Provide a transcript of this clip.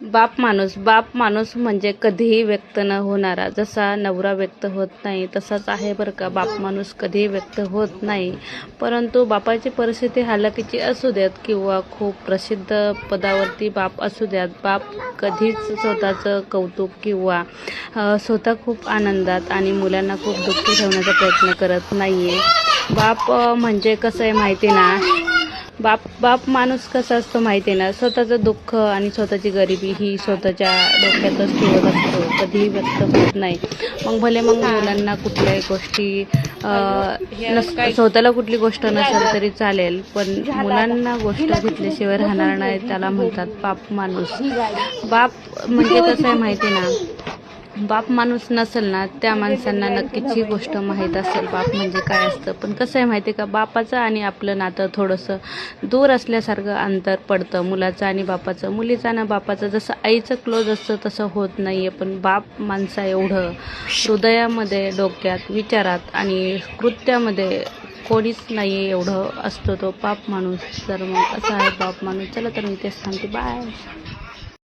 बाप माणूस म्हणजे कधीही व्यक्त न होणारा. जसा नवरा व्यक्त होत नाही तसाच आहे बरं का. बाप माणूस कधीही व्यक्त होत नाही. परंतु बापाची परिस्थिती हालाकीची असू द्यात किंवा खूप प्रसिद्ध पदावरती बाप असू द्यात, बाप कधीच स्वतःचं कौतुक किंवा स्वतः खूप आनंदात आणि मुलांना खूप दुःखी ठेवण्याचा प्रयत्न करत नाही आहे. बाप म्हणजे कसं आहे माहिती ना, बाप माणूस कसा असतो माहिती आहे ना, स्वतःचं दुःख आणि स्वतःची गरिबी ही स्वतःच्या डोक्यातच ठेवत असतो, कधीही व्यक्त होत नाही. मग मुलांना कुठल्याही गोष्टी स्वतःला कुठली गोष्ट नसेल तरी चालेल, पण मुलांना गोष्ट घेतल्याशिवाय राहणार नाही, त्याला म्हणतात बाप माणूस. बाप म्हणजे कसं आहे माहिती ना, बाप माणूस नसेल ना त्या माणसांना नक्कीच ही गोष्ट माहीत असेल बाप म्हणजे काय असतं. पण कसं आहे माहिती आहे का, बापाचं आणि आपलं नातं थोडंसं दूर असल्यासारखं अंतर पडतं मुलाचं आणि बापाचं. मुलीचं आणि बापाचं जसं आईचं क्लोज असतं तसं होत नाही आहे, पण बाप माणसा एवढं हृदयामध्ये, डोक्यात, विचारात आणि कृत्यामध्ये कोणीच नाही आहे एवढं असतो तो बाप माणूस. तर मग असं आहे बाप माणूस. चला तर मी तेच सांगते. बाय.